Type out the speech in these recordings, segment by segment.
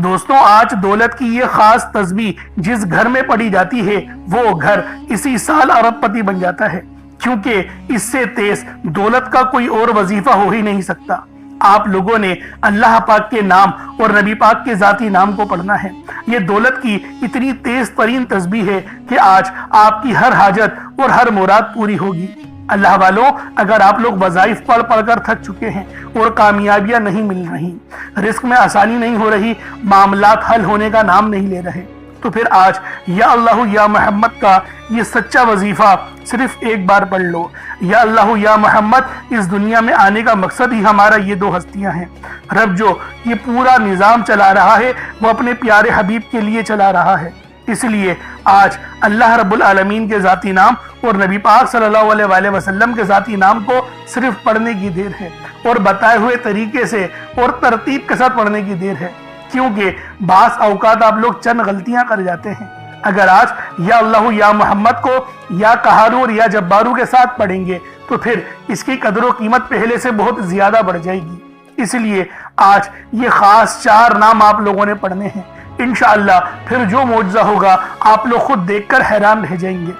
دوستوں، آج دولت کی یہ خاص تسبیح جس گھر میں پڑھی جاتی ہے وہ گھر اسی سال ارب پتی بن جاتا ہے، کیونکہ اس سے تیز دولت کا کوئی اور وظیفہ ہو ہی نہیں سکتا۔ آپ لوگوں نے اللہ پاک کے نام اور نبی پاک کے ذاتی نام کو پڑھنا ہے۔ یہ دولت کی اتنی تیز ترین تسبیح ہے کہ آج آپ کی ہر حاجت اور ہر مراد پوری ہوگی۔ اللہ والوں، اگر آپ لوگ وظائف پڑھ پڑھ کر تھک چکے ہیں اور کامیابیاں نہیں مل رہی، رزق میں آسانی نہیں ہو رہی، معاملات حل ہونے کا نام نہیں لے رہے، تو پھر آج یا اللہ یا محمد کا یہ سچا وظیفہ صرف ایک بار پڑھ لو۔ یا اللہ یا محمد اس دنیا میں آنے کا مقصد ہی ہمارا یہ دو ہستیاں ہیں۔ رب جو یہ پورا نظام چلا رہا ہے وہ اپنے پیارے حبیب کے لیے چلا رہا ہے، اس لیے آج اللہ رب العالمین کے ذاتی نام اور نبی پاک صلی اللہ علیہ وآلہ وسلم کے ذاتی نام کو صرف پڑھنے کی دیر ہے، اور بتائے ہوئے طریقے سے اور ترتیب کے ساتھ پڑھنے کی دیر ہے، کیونکہ بعض اوقات آپ لوگ چند غلطیاں کر جاتے ہیں۔ اگر آج یا اللہ یا محمد کو یا قہارو اور یا جبارو کے ساتھ پڑھیں گے تو پھر اس کی قدر و قیمت پہلے سے بہت زیادہ بڑھ جائے گی۔ اس لیے آج یہ خاص 4 نام آپ لوگوں نے پڑھنے ہیں۔ انشاءاللہ پھر جو معجزہ ہوگا آپ لوگ خود دیکھ کر حیران رہ جائیں گے،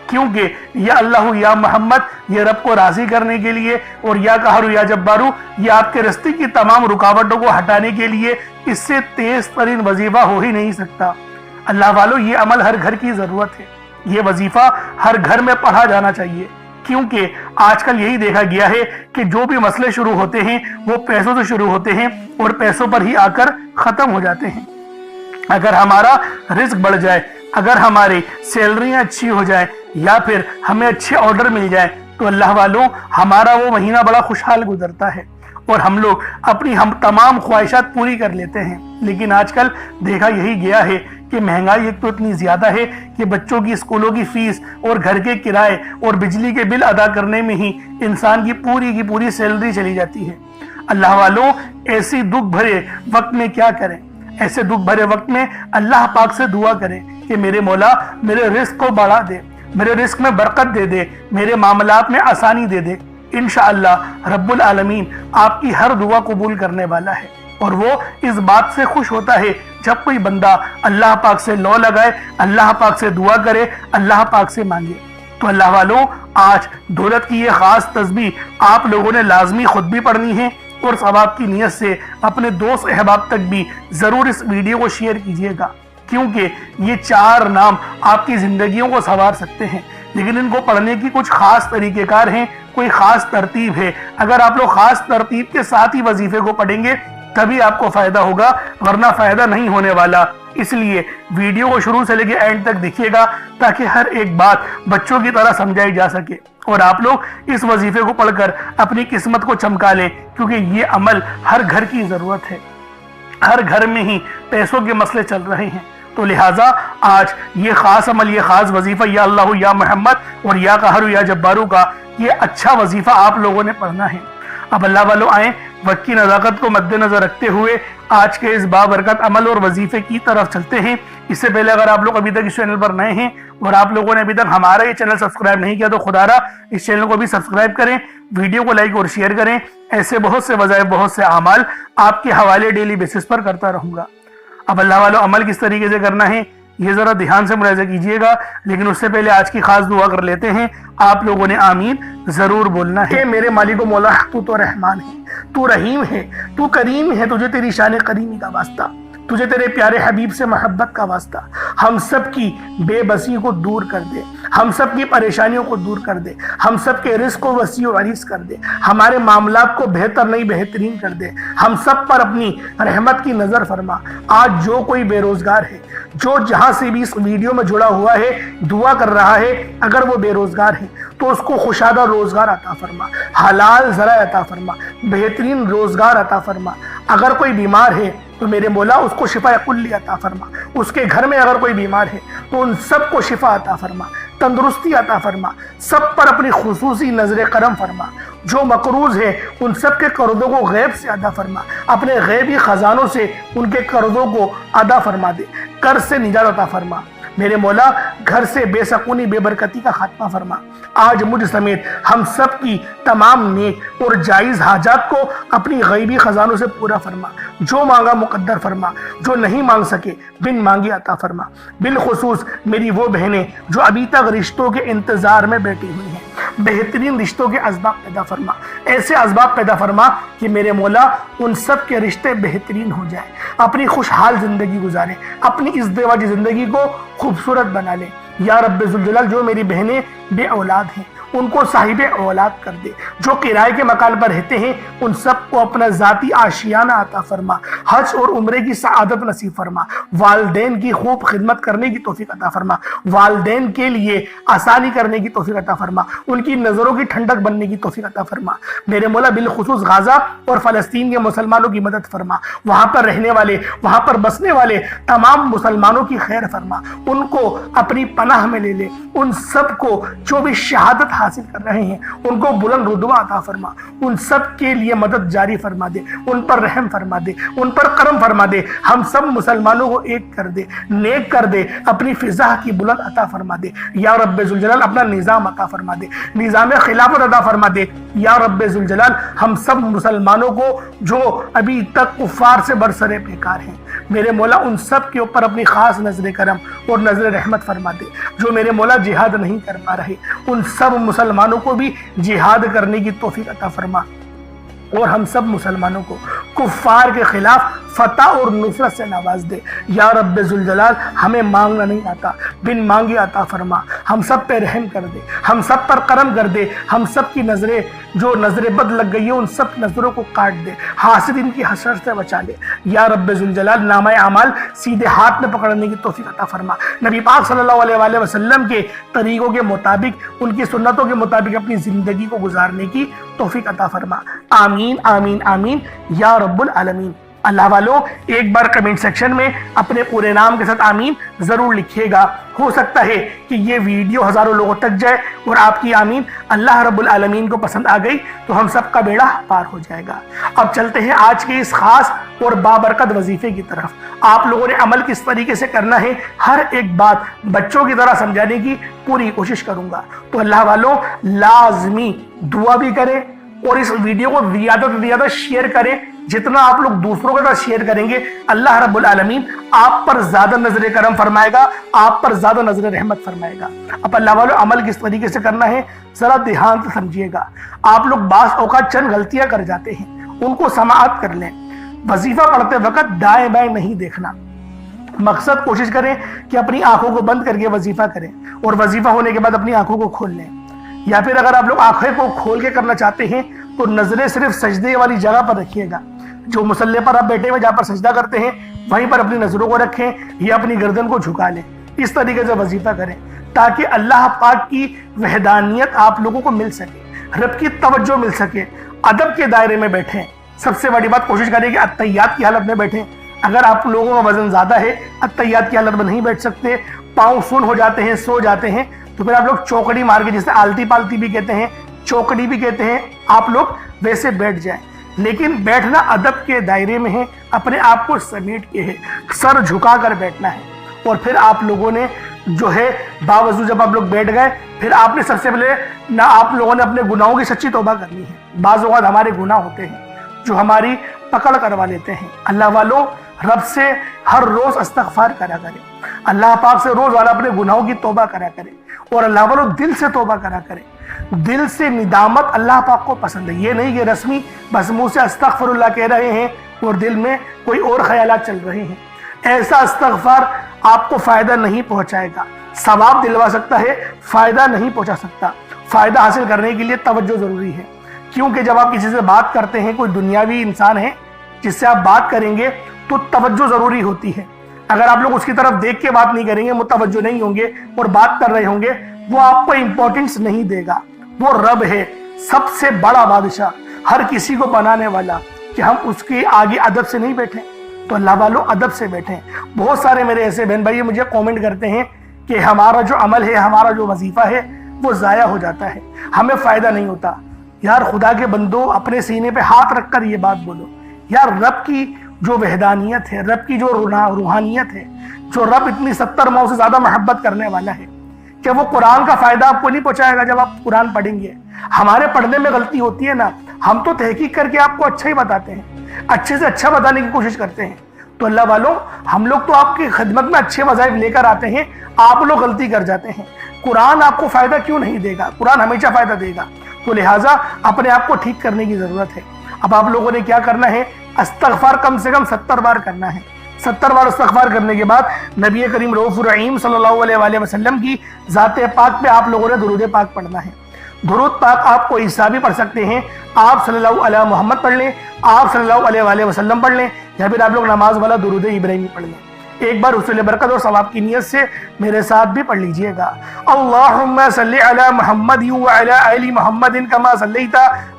کیونکہ یا اللہ یا محمد یہ رب کو راضی کرنے کے لیے اور یا قہارو یا جبارو یہ آپ کے راستے کی تمام رکاوٹوں کو ہٹانے کے لیے، اس سے تیز ترین وظیفہ ہو ہی نہیں سکتا۔ اللہ والو، یہ عمل ہر گھر کی ضرورت ہے، یہ وظیفہ ہر گھر میں پڑھا جانا چاہیے، کیونکہ آج کل یہی دیکھا گیا ہے کہ جو بھی مسئلے شروع ہوتے ہیں وہ پیسوں سے شروع ہوتے ہیں اور پیسوں پر ہی آ کر ختم ہو جاتے ہیں۔ اگر ہمارا رزق بڑھ جائے، اگر ہماری سیلریاں اچھی ہو جائیں یا پھر ہمیں اچھے آرڈر مل جائیں تو اللہ والوں ہمارا وہ مہینہ بڑا خوشحال گزرتا ہے اور ہم لوگ اپنی تمام خواہشات پوری کر لیتے ہیں۔ لیکن آج کل دیکھا یہی گیا ہے کہ مہنگائی ایک تو اتنی زیادہ ہے کہ بچوں کی اسکولوں کی فیس اور گھر کے کرائے اور بجلی کے بل ادا کرنے میں ہی انسان کی پوری سیلری چلی جاتی ہے۔ اللہ والوں، ایسی دکھ بھرے وقت میں کیا کریں؟ ایسے دکھ بھرے وقت میں اللہ پاک سے دعا کریں کہ میرے مولا میرے رزق کو بڑھا دے، میرے رزق میں برکت دے دے، میرے معاملات میں آسانی دے دے۔ انشاءاللہ رب العالمین آپ کی ہر دعا قبول کرنے والا ہے، اور وہ اس بات سے خوش ہوتا ہے جب کوئی بندہ اللہ پاک سے لو لگائے، اللہ پاک سے دعا کرے، اللہ پاک سے مانگے۔ تو اللہ والوں، آج دولت کی یہ خاص تسبیح آپ لوگوں نے لازمی خود بھی پڑھنی ہے، اور ثواب کی نیت سے اپنے دوست احباب تک بھی ضرور اس ویڈیو کو شیئر کیجیے گا، کیونکہ یہ 4 نام آپ کی زندگیوں کو سنوار سکتے ہیں۔ لیکن ان کو پڑھنے کی کچھ خاص طریقہ کار ہیں، کوئی خاص ترتیب ہے۔ اگر آپ لوگ خاص ترتیب کے ساتھ ہی وظیفے کو پڑھیں گے تبھی آپ کو فائدہ ہوگا، ورنہ فائدہ نہیں ہونے والا۔ اس لیے ویڈیو کو شروع سے لے کے اینڈ تک دیکھیے گا تاکہ ہر ایک بات بچوں کی طرح سمجھائی جا سکے، اور آپ لوگ اس وظیفے کو پڑھ کر اپنی قسمت کو چمکا لیں، کیونکہ یہ عمل ہر گھر کی ضرورت ہے۔ ہر گھر میں ہی پیسوں کے مسئلے چل رہے ہیں، تو لہٰذا آج یہ خاص عمل، یہ خاص وظیفہ یا اللہ یا محمد اور یا قہر یا جبارو کا یہ اچھا وظیفہ آپ لوگوں نے پڑھنا ہے۔ اب اللہ والوں آئیں، وقت کی نزاکت کو مد نظر رکھتے ہوئے آج کے اس بابرکت عمل اور وظیفے کی طرف چلتے ہیں۔ اس سے پہلے اگر آپ لوگ ابھی تک اس چینل پر نئے ہیں اور آپ لوگوں نے ابھی تک ہمارا یہ چینل سبسکرائب نہیں کیا تو خدا را اس چینل کو بھی سبسکرائب کریں، ویڈیو کو لائک اور شیئر کریں۔ ایسے بہت سے وظائف، بہت سے اعمال آپ کے حوالے ڈیلی بیسس پر کرتا رہوں گا۔ اب اللہ والوں عمل کس طریقے سے کرنا ہے یہ ذرا دھیان سے ملاحظہ کیجئے گا، لیکن اس سے پہلے آج کی خاص دعا کر لیتے ہیں۔ آپ لوگوں نے آمین ضرور بولنا ہے۔ میرے مالک و مولا، تو رحمان ہے، تو رحیم ہے، تو کریم ہے، تجھے تیری شان کریمی کا واسطہ، تجھے تیرے پیارے حبیب سے محبت کا واسطہ، ہم سب کی بے بسی کو دور کر دے، ہم سب کی پریشانیوں کو دور کر دے، ہم سب کے رزق کو وسیع و عریض کر دے، ہمارے معاملات کو بہتر نہیں بہترین کر دے، ہم سب پر اپنی رحمت کی نظر فرما۔ آج جو کوئی بے روزگار ہے، جو جہاں سے بھی اس ویڈیو میں جڑا ہوا ہے دعا کر رہا ہے، اگر وہ بے روزگار ہے تو اس کو خوشادہ روزگار عطا فرما، حلال ذرائع عطا فرما، بہترین روزگار عطا فرما۔ اگر کوئی بیمار ہے تو میرے مولا اس کو شفا کلی عطا فرما، اس کے گھر میں اگر کوئی بیمار ہے تو ان سب کو شفا عطا فرما، تندرستی عطا فرما، سب پر اپنی خصوصی نظر کرم فرما۔ جو مقروض ہے ان سب کے قرضوں کو غیب سے ادا فرما، اپنے غیبی خزانوں سے ان کے قرضوں کو ادا فرما دے، قرض سے نجات عطا فرما۔ میرے مولا گھر سے بے سکونی بے برکتی کا خاتمہ فرما۔ آج مجھ سمیت ہم سب کی تمام نیک اور جائز حاجات کو اپنی غیبی خزانوں سے پورا فرما۔ جو مانگا مقدر فرما، جو نہیں مانگ سکے بن مانگے عطا فرما۔ بالخصوص میری وہ بہنیں جو ابھی تک رشتوں کے انتظار میں بیٹھی ہوئی ہیں، بہترین رشتوں کے اسباب پیدا فرما، ایسے اسباب پیدا فرما کہ میرے مولا ان سب کے رشتے بہترین ہو جائیں، اپنی خوشحال زندگی گزاریں، اپنی ازدواجی زندگی کو خوبصورت بنا لیں۔ یا رب ذوالجلال، جو میری بہنیں بے اولاد ہیں ان کو صاحب اولاد کر دے، جو کرائے کے مکان پر رہتے ہیں ان سب کو اپنا ذاتی آشیانہ عطا فرما، حج اور عمرے کی سعادت نصیب فرما، والدین کی خوب خدمت کرنے کی توفیق عطا فرما، والدین کے لیے آسانی کرنے کی توفیق عطا فرما، ان کی نظروں کی ٹھنڈک بننے کی توفیق عطا فرما۔ میرے مولا بالخصوص غزہ اور فلسطین کے مسلمانوں کی مدد فرما، وہاں پر رہنے والے، وہاں پر بسنے والے تمام مسلمانوں کی خیر فرما، ان کو اپنی پناہ میں لے لے، ان سب کو جو بھی شہادت حاصل کر رہے ہیں ان کو بلند رتبہ عطا فرما، ان سب کے لیے مدد جاری فرما دے، ان پر رحم فرما دے، ان پر کرم فرما دے، ہم سب مسلمانوں کو ایک کر دے، نیک کر دے، اپنی فضا کی بلند عطا فرما دے۔ یا رب ذوالجلال اپنا نظام عطا فرما دے، نظام خلافت عطا فرما دے۔ یا رب ذوالجلال ہم سب مسلمانوں کو جو ابھی تک کفار سے برسرے بیکار ہیں، میرے مولا ان سب کے اوپر اپنی خاص نظر کرم اور نظر رحمت فرما دے۔ جو میرے مولا جہاد نہیں کر پا رہے ان سب مسلمانوں کو بھی جہاد کرنے کی توفیق عطا فرما، اور ہم سب مسلمانوں کو کفار کے خلاف فتح اور نصرت سے نواز دے۔ یا رب ذوالجلال ہمیں مانگنا نہیں آتا، بن مانگے عطا فرما، ہم سب پہ رحم کر دے، ہم سب پر کرم کر دے، ہم سب کی نظریں جو نظر بد لگ گئی ہے ان سب نظروں کو کاٹ دے، حاسدین کی حسرت سے بچا لے۔ یا رب ذوالجلال نامہ اعمال سیدھے ہاتھ میں پکڑنے کی توفیق عطا فرما، نبی پاک صلی اللہ علیہ وآلہ وسلم کے طریقوں کے مطابق، ان کی سنتوں کے مطابق اپنی زندگی کو گزارنے کی توفیق عطا فرما۔ آمین آمین آمین یا رب العالمین۔ اللہ والوں ایک بار کمنٹ سیکشن میں اپنے پورے نام کے ساتھ آمین ضرور لکھیے گا، ہو سکتا ہے کہ یہ ویڈیو ہزاروں لوگوں تک جائے اور آپ کی آمین اللہ رب العالمین کو پسند آ گئی تو ہم سب کا بیڑا پار ہو جائے گا۔ اب چلتے ہیں آج کے اس خاص اور بابرکت وظیفے کی طرف۔ آپ لوگوں نے عمل کس طریقے سے کرنا ہے، ہر ایک بات بچوں کی طرح سمجھانے کی پوری کوشش کروں گا، تو اللہ والوں لازمی دعا بھی کریں اور اس ویڈیو کو زیادہ سے زیادہ شیئر کریں۔ جتنا آپ لوگ دوسروں کے ساتھ شیئر کریں گے اللہ رب العالمین آپ پر زیادہ نظر کرم فرمائے گا، آپ پر زیادہ نظر رحمت فرمائے گا۔ اب اللہ والوں عمل کس طریقے سے کرنا ہے ذرا دھیان سے سمجھیے گا۔ آپ لوگ بعض اوقات چند غلطیاں کر جاتے ہیں، ان کو سماعت کر لیں۔ وظیفہ پڑھتے وقت دائیں بائیں نہیں دیکھنا، مقصد کوشش کریں کہ اپنی آنکھوں کو بند کر کے وظیفہ کریں اور وظیفہ ہونے کے بعد اپنی آنکھوں کو کھول لیں، یا پھر اگر آپ لوگ آنکھیں کو کھول کے کرنا چاہتے ہیں تو نظریں صرف سجدے والی جگہ پر رکھیے گا، جو مصلی پر آپ بیٹھے ہوئے جہاں پر سجدہ کرتے ہیں وہیں پر اپنی نظروں کو رکھیں یا اپنی گردن کو جھکا لیں۔ اس طریقے سے وظیفہ کریں تاکہ اللہ پاک کی وحدانیت آپ لوگوں کو مل سکے، رب کی توجہ مل سکے۔ ادب کے دائرے میں بیٹھیں، سب سے بڑی بات کوشش کریں کہ اتحیات کی حالت میں بیٹھیں۔ اگر آپ لوگوں کا وزن زیادہ ہے، اتحیات کی حالت میں نہیں بیٹھ سکتے، پاؤں سن ہو جاتے ہیں، سو جاتے ہیں، تو پھر آپ لوگ چوکڑی مار کے، جسے آلتی پالتی بھی کہتے ہیں، چوکڑی بھی کہتے ہیں، آپ لوگ ویسے بیٹھ جائیں۔ لیکن بیٹھنا ادب کے دائرے میں ہے، اپنے آپ کو سمیٹ کے ہے، سر جھکا کر بیٹھنا ہے۔ اور پھر آپ لوگوں نے جو ہے باوضو جب آپ لوگ بیٹھ گئے، پھر آپ نے سب سے پہلے نہ آپ لوگوں نے اپنے گناہوں کی سچی توبہ کرنی ہے۔ بعض اوقات ہمارے گناہ ہوتے ہیں جو ہماری پکڑ کروا لیتے ہیں۔ اللہ والوں رب سے ہر روز استغفار کرا کریں، اللہ پاک سے روز والا اپنے گناہوں کی توبہ کرا کریں، اور اللہ والوں دل سے توبہ کرا کریں۔ دل سے ندامت اللہ پاک کو پسند ہے، یہ نہیں کہ رسمی بس منہ سے استغفر اللہ کہہ رہے ہیں اور دل میں کوئی اور خیالات چل رہے ہیں۔ ایسا استغفار آپ کو فائدہ نہیں پہنچائے گا، ثواب دلوا سکتا ہے، فائدہ نہیں پہنچا سکتا۔ فائدہ حاصل کرنے کے لیے توجہ ضروری ہے، کیونکہ جب آپ کسی سے بات کرتے ہیں، کوئی دنیاوی انسان ہے جس سے آپ بات کریں گے تو توجہ ضروری ہوتی ہے۔ اگر آپ لوگ اس کی طرف دیکھ کے بات نہیں کریں گے، متوجہ نہیں ہوں گے اور بات کر رہے ہوں گے، وہ آپ کو امپورٹنس نہیں دے گا۔ وہ رب ہے، سب سے بڑا بادشاہ، ہر کسی کو بنانے والا، کہ ہم اس کے آگے ادب سے نہیں بیٹھیں۔ تو اللہ والوں ادب سے بیٹھیں۔ بہت سارے میرے ایسے بہن بھائی مجھے کومنٹ کرتے ہیں کہ ہمارا جو عمل ہے، ہمارا جو وظیفہ ہے وہ ضائع ہو جاتا ہے، ہمیں فائدہ نہیں ہوتا۔ یار خدا کے بندو، اپنے سینے پہ ہاتھ رکھ کر یہ بات بولو، یار رب کی جو وحدانیت ہے، رب کی جو روحانیت ہے، جو رب اتنی 70 ماؤں سے زیادہ محبت کرنے والا ہے، کہ وہ قرآن کا فائدہ آپ کو نہیں پہنچائے گا جب آپ قرآن پڑھیں گے؟ ہمارے پڑھنے میں غلطی ہوتی ہے نا، ہم تو تحقیق کر کے آپ کو اچھا ہی بتاتے ہیں، اچھے سے اچھا بتانے کی کوشش کرتے ہیں۔ تو اللہ والوں، ہم لوگ تو آپ کی خدمت میں اچھے وظائف لے کر آتے ہیں، آپ لوگ غلطی کر جاتے ہیں۔ قرآن آپ کو فائدہ کیوں نہیں دے گا؟ قرآن ہمیشہ فائدہ دے گا۔ تو لہٰذا اپنے آپ کو ٹھیک کرنے کی ضرورت ہے۔ اب آپ لوگوں نے کیا کرنا ہے؟ استغفار کم سے کم 70 بار کرنا ہے۔ 70 بار استغفار کرنے کے بعد نبی کریم رؤوف الرحیم صلی اللہ علیہ وآلہ وسلم کی ذات پاک پہ آپ لوگوں نے درود پاک پڑھنا ہے۔ درود پاک آپ کو عیسیٰ بھی پڑھ سکتے ہیں، آپ صلی اللہ علیہ محمد پڑھ لیں، آپ صلی اللہ علیہ وآلہ وسلم پڑھ لیں، یا پھر آپ لوگ نماز والا درود ابراہیمی پڑھ لیں۔ ایک بار حصول برکت اور ثواب کی نیت سے میرے ساتھ بھی پڑھ لیجئے گا۔ اللہم صلی علی محمد وعلی آل محمد کما صلیت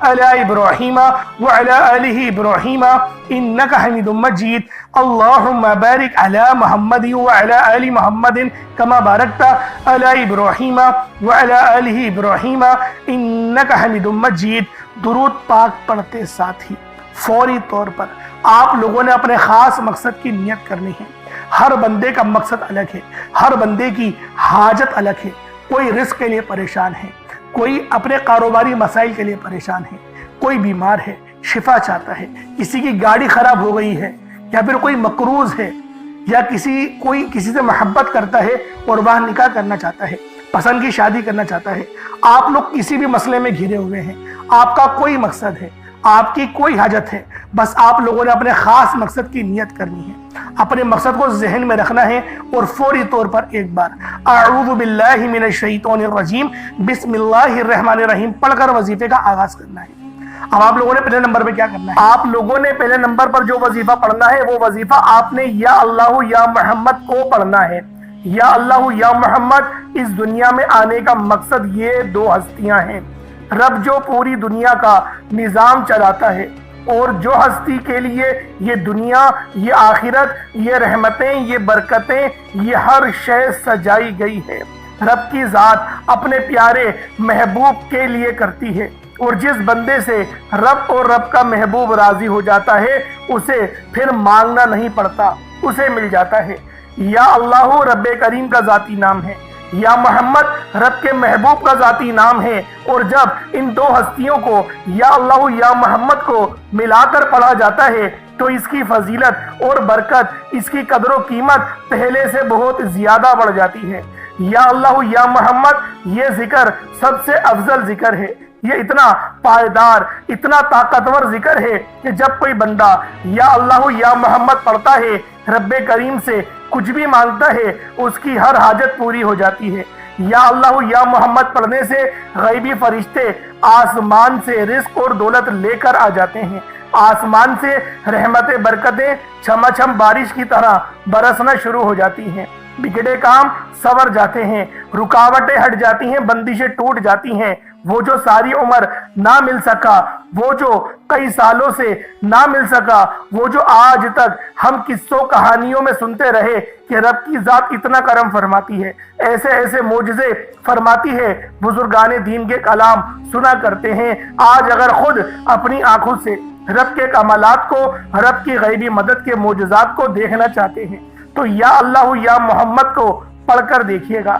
علی ابراہیم وعلی آل ابراہیم انک حمید مجید۔ اللہم بارک علی محمد وعلی آل محمد کما بارکت علی ابراہیم وعلی آل ابراہیم انک حمید مجید۔ درود پاک پڑھتے ساتھ ہی فوری طور پر آپ لوگوں نے اپنے خاص مقصد کی نیت کرنی ہے۔ ہر بندے کا مقصد الگ ہے، ہر بندے کی حاجت الگ ہے۔ کوئی رزق کے لیے پریشان ہے، کوئی اپنے کاروباری مسائل کے لیے پریشان ہے، کوئی بیمار ہے شفا چاہتا ہے، کسی کی گاڑی خراب ہو گئی ہے، یا پھر کوئی مقروض ہے، یا کوئی کسی سے محبت کرتا ہے اور وہ نکاح کرنا چاہتا ہے، پسند کی شادی کرنا چاہتا ہے۔ آپ لوگ کسی بھی مسئلے میں گھرے ہوئے ہیں، آپ کا کوئی مقصد ہے، آپ کی کوئی حاجت ہے، بس آپ لوگوں نے اپنے خاص مقصد کی نیت کرنی ہے، اپنے مقصد کو ذہن میں رکھنا ہے، اور فوری طور پر ایک بار اعوذ باللہ من الشیطان الرجیم بسم اللہ الرحمن الرحیم پڑھ کر وظیفے کا آغاز کرنا ہے۔ اب آپ لوگوں نے پہلے نمبر پہ کیا کرنا ہے؟ آپ لوگوں نے پہلے نمبر پر جو وظیفہ پڑھنا ہے وہ وظیفہ آپ نے یا اللہ یا محمد کو پڑھنا ہے۔ یا اللہ یا محمد، اس دنیا میں آنے کا مقصد یہ دو ہستیاں ہیں، رب جو پوری دنیا کا نظام چلاتا ہے، اور جو ہستی کے لیے یہ دنیا، یہ آخرت، یہ رحمتیں، یہ برکتیں، یہ ہر شے سجائی گئی ہے، رب کی ذات اپنے پیارے محبوب کے لیے کرتی ہے، اور جس بندے سے رب اور رب کا محبوب راضی ہو جاتا ہے اسے پھر مانگنا نہیں پڑتا، اسے مل جاتا ہے۔ یا اللہ رب کریم کا ذاتی نام ہے، یا محمد رب کے محبوب کا ذاتی نام ہے، اور جب ان دو ہستیوں کو یا اللہ یا محمد کو ملا کر پڑھا جاتا ہے تو اس کی فضیلت اور برکت، اس کی قدر و قیمت پہلے سے بہت زیادہ بڑھ جاتی ہے۔ یا اللہ یا محمد یہ ذکر سب سے افضل ذکر ہے، یہ اتنا پائیدار، اتنا طاقتور ذکر ہے کہ جب کوئی بندہ یا اللہ یا محمد پڑھتا ہے، رب کریم سے کچھ بھی مانگتا ہے، اس کی ہر حاجت پوری ہو جاتی ہے۔ یا اللہ یا محمد پڑھنے سے غیبی فرشتے آسمان سے رزق اور دولت لے کر آ جاتے ہیں، آسمان سے رحمت برکتیں چھما چھم بارش کی طرح برسنا شروع ہو جاتی ہیں، بگڑے کام سنور جاتے ہیں، رکاوٹیں ہٹ جاتی ہیں، بندشیں ٹوٹ جاتی ہیں۔ وہ جو ساری عمر نہ مل سکا، وہ جو کئی سالوں سے نہ مل سکا، وہ جو آج تک ہم قصوں کہانیوں میں سنتے رہے کہ رب کی ذات اتنا کرم فرماتی ہے، ایسے ایسے معجزے فرماتی ہے، بزرگان دین کے کلام سنا کرتے ہیں، آج اگر خود اپنی آنکھوں سے رب کے کمالات کو، رب کی غیبی مدد کے معجزات کو دیکھنا چاہتے ہیں تو یا اللہ یا محمد کو پڑھ کر دیکھیے گا۔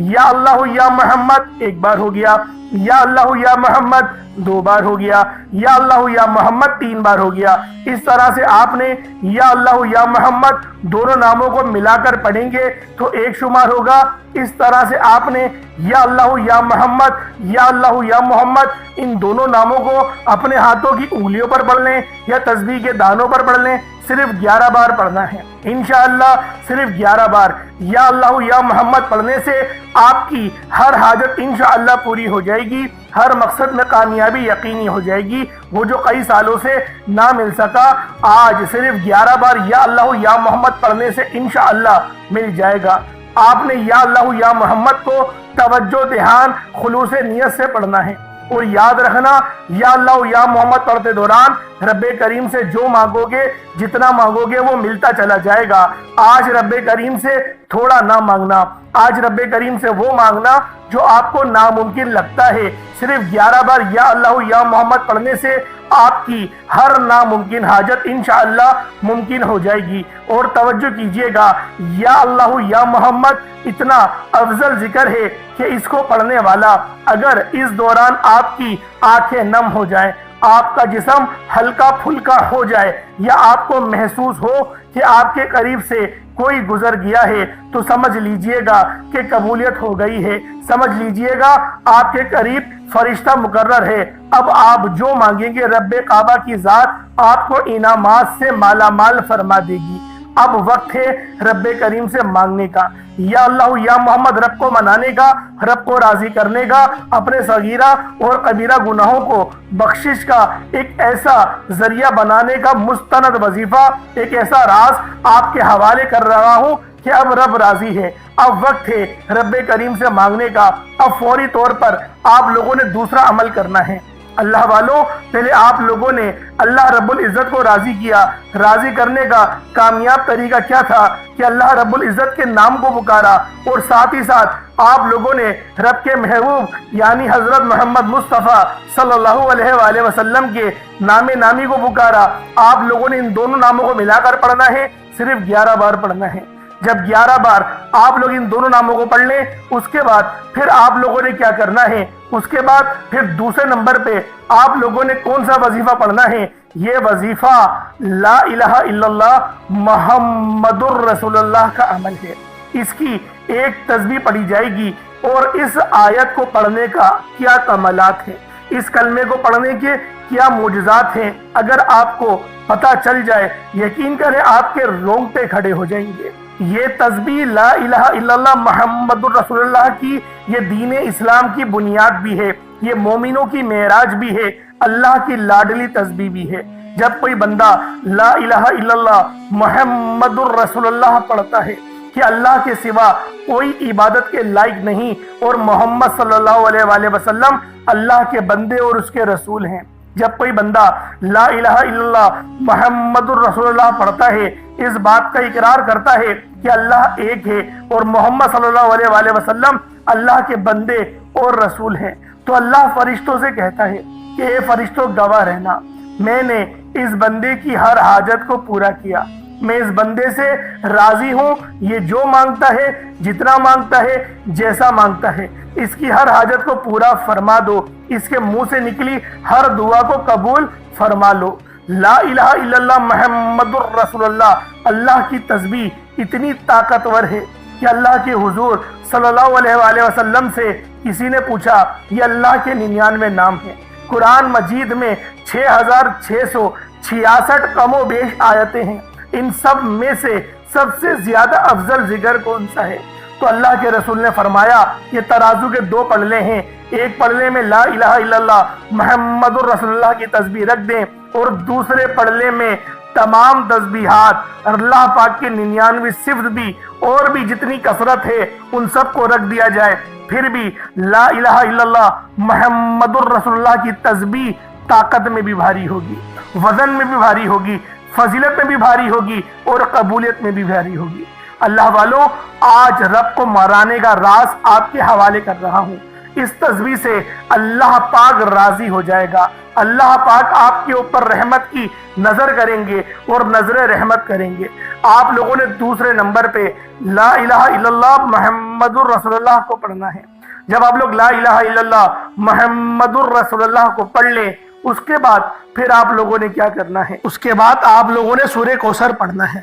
یا اللہ یا محمد ایک بار ہو گیا، یا اللہ یا محمد دو بار ہو گیا، یا اللہ یا محمد تین بار ہو گیا۔ اس طرح سے آپ نے یا اللہ یا محمد دونوں ناموں کو ملا کر پڑھیں گے تو ایک شمار ہوگا۔ اس طرح سے آپ نے یا اللہ یا محمد، یا اللہ یا محمد ان دونوں ناموں کو اپنے ہاتھوں کی انگلیوں پر پڑھ لیں یا تسبیح کے دانوں پر پڑھ لیں، صرف 11 بار پڑھنا ہے انشاءاللہ، صرف 11 بار یا اللہ یا محمد پڑھنے سے آپ کی ہر حاجت انشاءاللہ پوری ہو جائے گی، ہر مقصد میں کامیابی یقینی ہو جائے گی۔ وہ جو کئی سالوں سے نہ مل سکا، آج صرف 11 بار یا اللہ یا محمد پڑھنے سے انشاءاللہ مل جائے گا۔ آپ نے یا اللہ یا محمد کو توجہ، دھیان، خلوص نیت سے پڑھنا ہے، اور یاد رکھنا یا اللہ یا محمد پڑھتے دوران رب کریم سے جو مانگو گے، جتنا مانگو گے وہ ملتا چلا جائے گا۔ آج رب کریم سے تھوڑا نہ مانگنا، آج رب کریم سے وہ مانگنا جو آپ کو ناممکن لگتا ہے۔ صرف 11 بار یا اللہ یا محمد پڑھنے سے آپ کی ہر ناممکن حاجت انشاءاللہ ممکن ہو جائے گی۔ اور توجہ کیجئے گا، یا اللہ یا محمد اتنا افضل ذکر ہے کہ اس کو پڑھنے والا اگر اس دوران آپ کی آنکھیں نم ہو جائیں، آپ کا جسم ہلکا پھلکا ہو جائے، یا آپ کو محسوس ہو کہ آپ کے قریب سے کوئی گزر گیا ہے، تو سمجھ لیجئے گا کہ قبولیت ہو گئی ہے، سمجھ لیجئے گا آپ کے قریب فرشتہ مقرر ہے۔ اب آپ جو مانگیں گے رب کعبہ کی ذات آپ کو انعامات سے مالا مال فرما دے گی۔ اب وقت ہے رب کریم سے مانگنے کا، یا اللہ یا محمد رب کو منانے کا، رب کو راضی کرنے کا، اپنے صغیرہ اور کبیرہ گناہوں کو بخشش کا ایک ایسا ذریعہ بنانے کا مستند وظیفہ، ایک ایسا راز آپ کے حوالے کر رہا ہوں کہ اب رب راضی ہے۔ اب وقت ہے رب کریم سے مانگنے کا۔ اب فوری طور پر آپ لوگوں نے دوسرا عمل کرنا ہے۔ اللہ والوں، پہلے آپ لوگوں نے اللہ رب العزت کو راضی کیا۔ راضی کرنے کا کامیاب طریقہ کیا تھا کہ اللہ رب العزت کے نام کو پکارا، اور ساتھ ہی ساتھ آپ لوگوں نے رب کے محبوب یعنی حضرت محمد مصطفیٰ صلی اللہ علیہ وآلہ وسلم کے نام نامی کو پکارا۔ آپ لوگوں نے ان دونوں ناموں کو ملا کر پڑھنا ہے، صرف 11 بار پڑھنا ہے۔ جب 11 بار آپ لوگ ان دونوں ناموں کو پڑھ لیں، اس کے بعد پھر آپ لوگوں نے کیا کرنا ہے، اس کے بعد پھر دوسرے نمبر پہ آپ لوگوں نے کون سا وظیفہ پڑھنا ہے؟ یہ وظیفہ لا الہ الا اللہ محمد الرسول اللہ کا عمل ہے۔ اس کی ایک تسبیح پڑھی جائے گی، اور اس آیت کو پڑھنے کا کیا کمالات ہیں، اس کلمے کو پڑھنے کے کیا معجزات ہیں، اگر آپ کو پتہ چل جائے یقین کریں آپ کے رونگٹے کھڑے ہو جائیں گے۔ یہ تسبیح لا الہ الا اللہ محمد الرسول اللہ کی یہ دین اسلام کی بنیاد بھی ہے، یہ مومنوں کی معراج بھی ہے، اللہ کی لاڈلی تسبیح بھی ہے۔ جب کوئی بندہ لا الہ الا اللہ محمد الرسول اللہ پڑھتا ہے کہ اللہ کے سوا کوئی عبادت کے لائق نہیں، اور محمد صلی اللہ علیہ وآلہ وسلم اللہ کے بندے اور اس کے رسول ہیں، جب کوئی بندہ لا الہ الا اللہ محمد الرسول اللہ پڑھتا ہے، اس بات کا اقرار کرتا ہے کہ اللہ ایک ہے اور محمد صلی اللہ علیہ وآلہ وسلم اللہ کے بندے اور رسول ہیں، تو اللہ فرشتوں سے کہتا ہے کہ اے فرشتوں گواہ رہنا، میں نے اس بندے کی ہر حاجت کو پورا کیا، میں اس بندے سے راضی ہوں، یہ جو مانگتا ہے، جتنا مانگتا ہے، جیسا مانگتا ہے، اس کی ہر حاجت کو پورا فرما دو، اس کے منہ سے نکلی ہر دعا کو قبول فرما لو۔ لا الہ الا اللہ محمد الرسول اللہ، اللہ کی تسبیح اتنی طاقتور ہے کہ اللہ کے حضور صلی اللہ علیہ وآلہ وسلم سے کسی نے پوچھا، یہ اللہ کے 99 نام ہیں، قرآن مجید میں 6666 کم و بیش آیتیں ہیں، ان سب میں سے سب سے زیادہ افضل ذکر کون سا ہے؟ تو اللہ کے رسول نے فرمایا یہ ترازو کے 2 پلڑے ہیں، ایک پلڑے میں لا الہ الا اللہ محمد الرسول اللہ کی تسبیح رکھ دیں، اور دوسرے پلڑے میں تمام تسبیحات اللہ پاک کے 99 صفت بھی اور بھی جتنی کثرت ہے ان سب کو رکھ دیا جائے، پھر بھی لا الہ الا اللہ محمد الرسول اللہ کی تسبیح طاقت میں بھی بھاری ہوگی، وزن میں بھی بھاری ہوگی، فضیلت میں بھی بھاری ہوگی، اور قبولیت میں بھی بھاری ہوگی۔ اللہ والوں، آج رب کو مرانے کا راز آپ کے حوالے کر رہا ہوں۔ اس تسبیح سے اللہ پاک راضی ہو جائے گا، اللہ پاک آپ کے اوپر رحمت کی نظر کریں گے اور نظر رحمت کریں گے۔ آپ لوگوں نے دوسرے نمبر پہ لا الہ الا اللہ محمد الرسول اللہ کو پڑھنا ہے۔ جب آپ لوگ لا الہ الا اللہ محمد الرسول اللہ کو پڑھ لیں، اس کے بعد پھر آپ لوگوں نے کیا کرنا ہے؟ اس کے بعد آپ لوگوں نے سورہ کوثر پڑھنا ہے۔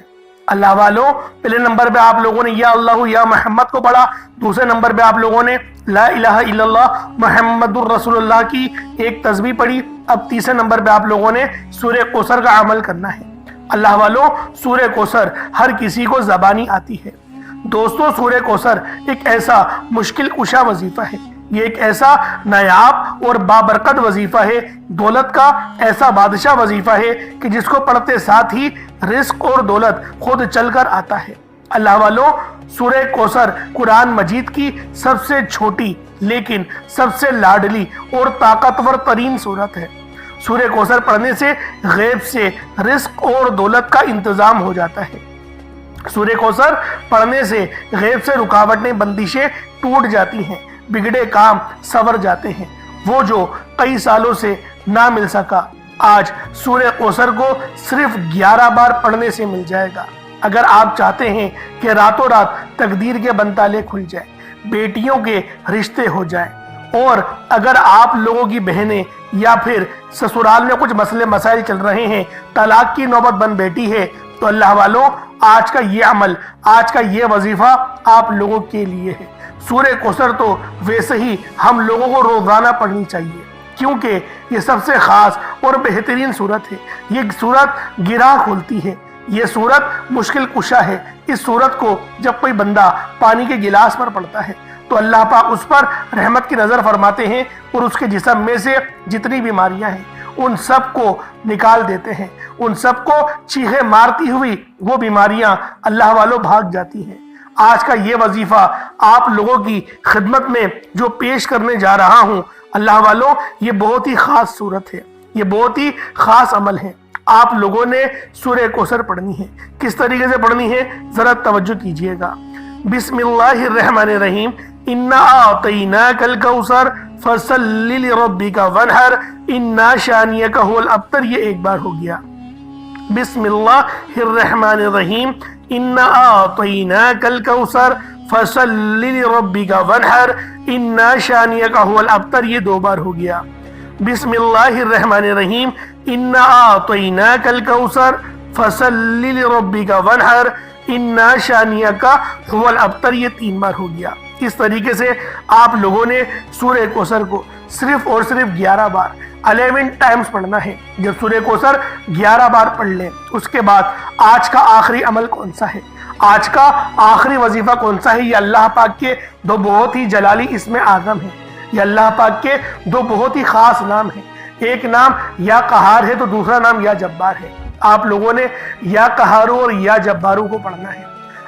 اللہ والوں، پہلے نمبر پہ آپ لوگوں نے یا اللہ یا محمد کو پڑھا، دوسرے نمبر پہ آپ لوگوں نے لا الہ الا اللہ محمد الرسول اللہ کی ایک تسبیح پڑھی، اب تیسرے نمبر پہ آپ لوگوں نے سورہ کوثر کا عمل کرنا ہے۔ اللہ والوں، سورہ کوثر ہر کسی کو زبانی آتی ہے۔ دوستو، سورہ کوثر ایک ایسا مشکل کشا وظیفہ ہے، یہ ایک ایسا نایاب اور بابرکت وظیفہ ہے، دولت کا ایسا بادشاہ وظیفہ ہے کہ جس کو پڑھتے ساتھ ہی رزق اور دولت خود چل کر آتا ہے۔ اللہ والوں، سورہ کوثر قرآن مجید کی سب سے چھوٹی لیکن سب سے لاڈلی اور طاقتور ترین سورت ہے۔ سورہ کوثر پڑھنے سے غیب سے رزق اور دولت کا انتظام ہو جاتا ہے۔ سورہ کوثر پڑھنے سے غیب سے رکاوٹیں بندشیں ٹوٹ جاتی ہیں، بگڑے کام سنور جاتے ہیں۔ وہ جو کئی سالوں سے نہ مل سکا آج سورہ کوثر کو صرف 11 بار پڑھنے سے مل جائے گا۔ اگر آپ چاہتے ہیں کہ راتوں رات تقدیر کے بنتالے کھل جائیں، بیٹیوں کے رشتے ہو جائیں، اور اگر آپ لوگوں کی بہنیں یا پھر سسرال میں کچھ مسئلے مسائل چل رہے ہیں، طلاق کی نوبت بن بیٹھی ہے، تو اللہ والوں آج کا یہ عمل، آج کا یہ وظیفہ آپ لوگوں کے لیے ہے۔ سورہ کوثر تو ویسے ہی ہم لوگوں کو روزانہ پڑھنی چاہیے، کیونکہ یہ سب سے خاص اور بہترین سورت ہے۔ یہ سورت گراہ کھولتی ہے، یہ سورت مشکل کشا ہے۔ اس سورت کو جب کوئی بندہ پانی کے گلاس پر پڑھتا ہے تو اللہ پاک اس پر رحمت کی نظر فرماتے ہیں، اور اس کے جسم میں سے جتنی بیماریاں ہیں ان سب کو نکال دیتے ہیں، ان سب کو چیخیں مارتی ہوئی وہ بیماریاں اللہ والوں بھاگ جاتی ہیں۔ آج کا یہ وظیفہ آپ لوگوں کی خدمت میں جو پیش کرنے جا رہا ہوں، اللہ والوں یہ بہت ہی خاص صورت ہے، یہ بہت ہی خاص عمل ہے۔ آپ لوگوں نے سورہ کوثر پڑھنی ہے۔ کس طریقے سے پڑھنی ہے ذرا توجہ کیجئے گا۔ بسم اللہ الرحمن الرحیم، انا اعطیناک الکوثر فصلی لربک وانحر انا شانیک هو الابتر، یہ ایک بار ہو گیا۔ بسم اللہ الرحمن الرحیم، انا اعطیناک الکوثر فصلی لربک وانحر انا شانیک هو الابتر، یہ دو بار ہو گیا۔ بسم اللہ الرحمن الرحیم، انا اعطیناک الکوثر فصلی لربک وانحر انا شانیک هو الابتر، یہ تین بار ہو گیا۔ اس طریقے سے آپ لوگوں نے سورہ کوثر کو صرف اور صرف 11 بار 11 ٹائمز پڑھنا ہے۔ جب سورہ کوثر 11 بار پڑھ لیں، اس کے بعد آج کا آخری عمل کون سا ہے، آج کا آخری وظیفہ کون سا ہے، یہ اللہ پاک کے دو بہت ہی جلالی اسم اعظم ہیں، یہ اللہ پاک کے دو بہت ہی خاص نام ہیں۔ ایک نام یا قہار ہے تو دوسرا نام یا جبار ہے۔ آپ لوگوں نے یا قہارو اور یا جبارو کو پڑھنا ہے۔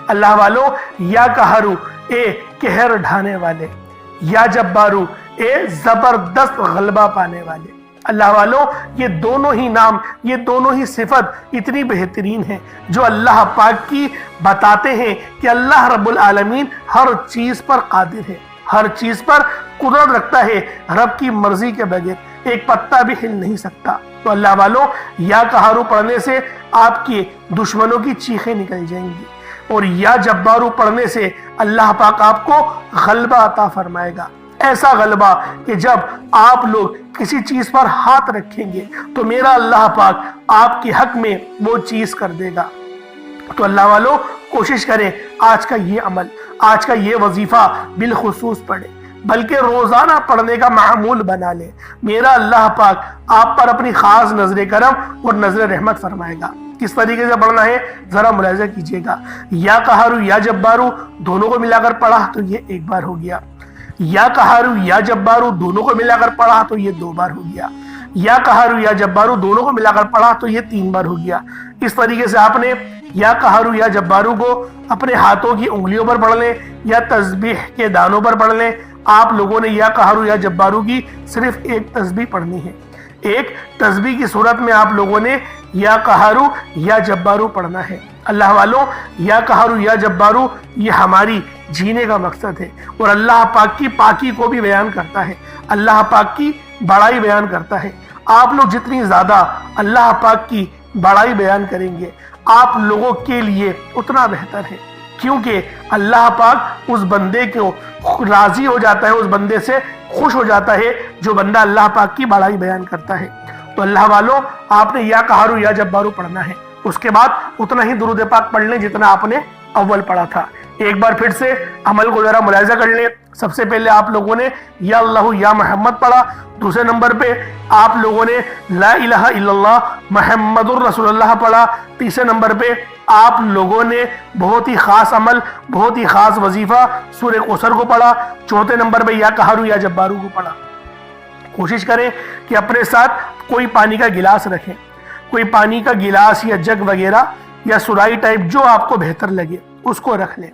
اللہ والوں یا قہارو اے قہر ڈھانے والے، یا جبارو اے زبردست غلبہ پانے والے۔ اللہ والوں یہ دونوں ہی نام، یہ دونوں ہی صفت اتنی بہترین ہیں جو اللہ پاک کی بتاتے ہیں کہ اللہ رب العالمین ہر چیز پر قادر ہے، ہر چیز پر قدرت رکھتا ہے، رب کی مرضی کے بغیر ایک پتا بھی ہل نہیں سکتا۔ تو اللہ والوں یا قہارو پڑھنے سے آپ کے دشمنوں کی چیخیں نکل جائیں گی، اور یا جبارو پڑھنے سے اللہ پاک آپ کو غلبہ عطا فرمائے گا، ایسا غلبہ کہ جب آپ لوگ کسی چیز پر ہاتھ رکھیں گے تو میرا اللہ پاک آپ کے حق میں وہ چیز کر دے گا۔ تو اللہ والوں کوشش کریں آج کا یہ عمل، آج کا یہ وظیفہ بالخصوص پڑھیں، بلکہ روزانہ پڑھنے کا معمول بنا لیں۔ میرا اللہ پاک آپ پر اپنی خاص نظر کرم اور نظر رحمت فرمائے گا۔ کس طریقے سے پڑھنا ہے ذرا ملاحظہ کیجئے گا۔ یا قہارو یا جبارو دونوں کو ملا کر پڑھا تو یہ ایک بار ہو گیا، یا قہارو یا جبارو دونوں کو ملا کر پڑھا تو یہ دو بار ہو گیا، یا قہارو یا جبارو دونوں کو ملا کر پڑھا تو یہ تین بار ہو گیا۔ اس طریقے سے آپ نے یا قہارو یا جبارو کو اپنے ہاتھوں کی انگلیوں پر پڑھ لیں یا تسبیح کے دانوں پر پڑھ لیں۔ آپ لوگوں نے یا قہارو یا جبارو کی صرف ایک تسبیح پڑھنی ہے، ایک تسبیح کی صورت میں آپ لوگوں نے یا قہارو یا جبارو پڑھنا ہے۔ اللہ والوں یا قہارو یا جبارو یہ ہماری جینے کا مقصد ہے، اور اللہ پاک کی پاکی کو بھی بیان کرتا ہے، اللہ پاک کی بڑائی بیان کرتا ہے۔ آپ لوگ جتنی زیادہ اللہ پاک کی بڑائی بیان کریں گے آپ لوگوں کے لیے اتنا بہتر ہے، کیونکہ اللہ پاک اس بندے کو راضی ہو جاتا ہے، اس بندے سے خوش ہو جاتا ہے جو بندہ اللہ پاک کی بڑائی بیان کرتا ہے۔ تو اللہ والوں آپ نے یا قہارو یا جبارو پڑھنا ہے، اس کے بعد اتنا ہی درود پاک پڑھ لیں جتنا آپ نے اول پڑھا تھا۔ ایک بار پھر سے عمل کو ذرا ملاحظہ کر لیں۔ سب سے پہلے آپ لوگوں نے یا اللہ یا محمد پڑھا، دوسرے نمبر پہ آپ لوگوں نے لا الہ الا اللہ محمد الرسول اللہ پڑھا، تیسرے نمبر پہ آپ لوگوں نے بہت ہی خاص عمل، بہت ہی خاص وظیفہ سورہ کوثر کو پڑھا، چوتھے نمبر پہ یا قہارو یا جبارو کو پڑھا۔ کوشش کریں کہ اپنے ساتھ کوئی پانی کا گلاس رکھیں، کوئی پانی کا گلاس یا جگ وغیرہ یا سرائی ٹائپ جو آپ کو بہتر لگے اس کو رکھ لیں،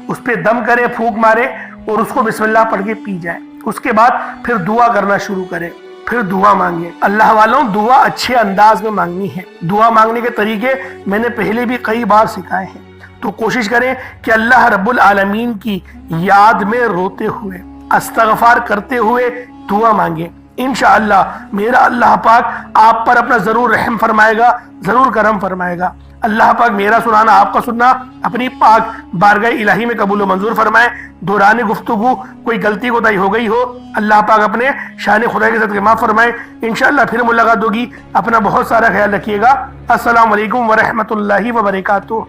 اس پہ دم کریں، پھونک ماریں اور اس کو بسم اللہ پڑھ کے پی جائیں۔ اس کے بعد پھر دعا کرنا شروع کریں۔ پھر دعا مانگیں۔ اللہ والوں، دعا اچھے انداز میں مانگنی ہے۔ دعا مانگنے کے طریقے میں نے پہلے بھی کئی بار سکھائے ہیں، تو کوشش کریں کہ اللہ رب العالمین کی یاد میں روتے ہوئے، استغفار کرتے ہوئے دعا مانگیں۔ انشاءاللہ میرا اللہ پاک آپ پر اپنا ضرور رحم فرمائے گا، ضرور کرم فرمائے گا۔ اللہ پاک میرا سنانا، آپ کا سننا اپنی پاک بارگاہ الہی میں قبول و منظور فرمائے۔ دوران گفتگو کوئی غلطی کوتاہی ہو گئی ہو، اللہ پاک اپنے شان خدا کے صدقے معاف فرمائے۔ انشاءاللہ پھر ملاقات ہوگی۔ اپنا بہت سارا خیال رکھیے گا۔ السلام علیکم ورحمۃ اللہ وبرکاتہ۔